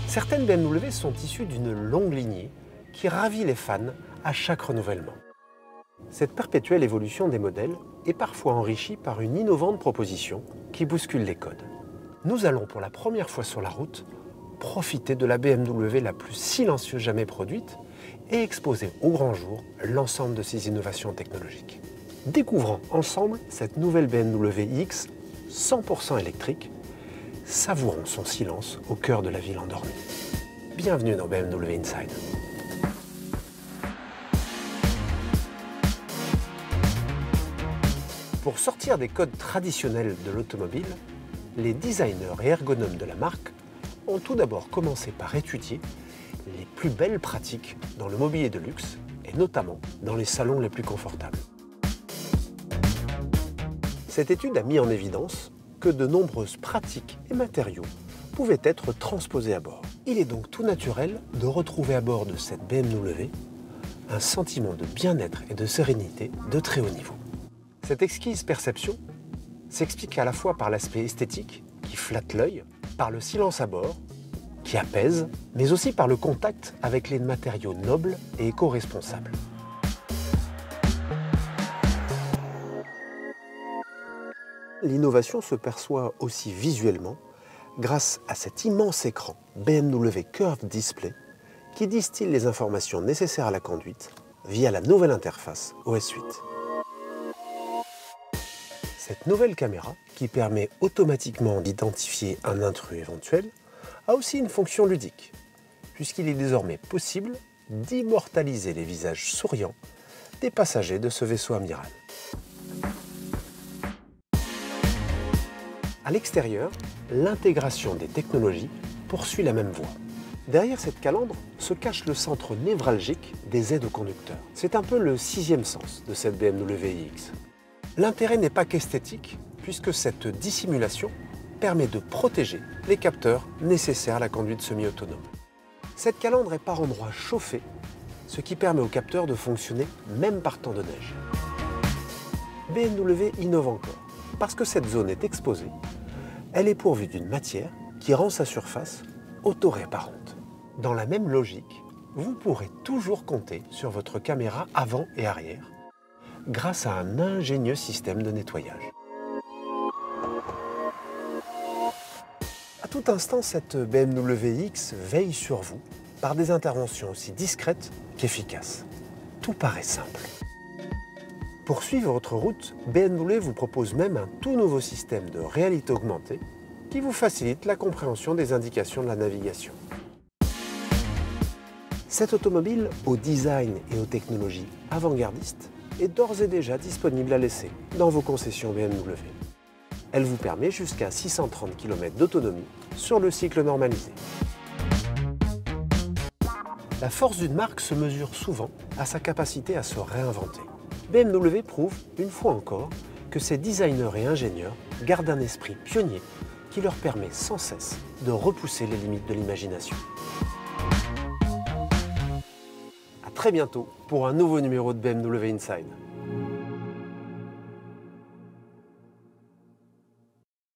Certaines BMW sont issues d'une longue lignée qui ravit les fans à chaque renouvellement. Cette perpétuelle évolution des modèles est parfois enrichie par une innovante proposition qui bouscule les codes. Nous allons pour la première fois sur la route profiter de la BMW la plus silencieuse jamais produite et exposer au grand jour l'ensemble de ses innovations technologiques. Découvrons ensemble cette nouvelle BMW iX 100% électrique, savourons son silence au cœur de la ville endormie. Bienvenue dans BMW Inside. Pour sortir des codes traditionnels de l'automobile, les designers et ergonomes de la marque ont tout d'abord commencé par étudier les plus belles pratiques dans le mobilier de luxe et notamment dans les salons les plus confortables. Cette étude a mis en évidence que de nombreuses pratiques et matériaux pouvaient être transposés à bord. Il est donc tout naturel de retrouver à bord de cette BMW un sentiment de bien-être et de sérénité de très haut niveau. Cette exquise perception s'explique à la fois par l'aspect esthétique, qui flatte l'œil, par le silence à bord, qui apaise, mais aussi par le contact avec les matériaux nobles et éco-responsables. L'innovation se perçoit aussi visuellement grâce à cet immense écran BMW Curved Display qui distille les informations nécessaires à la conduite via la nouvelle interface OS 8. Cette nouvelle caméra, qui permet automatiquement d'identifier un intrus éventuel, a aussi une fonction ludique, puisqu'il est désormais possible d'immortaliser les visages souriants des passagers de ce vaisseau amiral. À l'extérieur, l'intégration des technologies poursuit la même voie. Derrière cette calandre se cache le centre névralgique des aides au conducteur. C'est un peu le sixième sens de cette BMW iX. L'intérêt n'est pas qu'esthétique, puisque cette dissimulation permet de protéger les capteurs nécessaires à la conduite semi-autonome. Cette calandre est par endroits chauffée, ce qui permet aux capteurs de fonctionner même par temps de neige. BMW innove encore, parce que cette zone est exposée, elle est pourvue d'une matière qui rend sa surface autoréparante. Dans la même logique, vous pourrez toujours compter sur votre caméra avant et arrière, grâce à un ingénieux système de nettoyage. À tout instant, cette BMW X veille sur vous par des interventions aussi discrètes qu'efficaces. Tout paraît simple. Pour suivre votre route, BMW vous propose même un tout nouveau système de réalité augmentée qui vous facilite la compréhension des indications de la navigation. Cette automobile, au design et aux technologies avant-gardistes, est d'ores et déjà disponible à l'essai dans vos concessions BMW. Elle vous permet jusqu'à 630 km d'autonomie sur le cycle normalisé. La force d'une marque se mesure souvent à sa capacité à se réinventer. BMW prouve, une fois encore, que ses designers et ingénieurs gardent un esprit pionnier qui leur permet sans cesse de repousser les limites de l'imagination. À très bientôt pour un nouveau numéro de BMW Inside.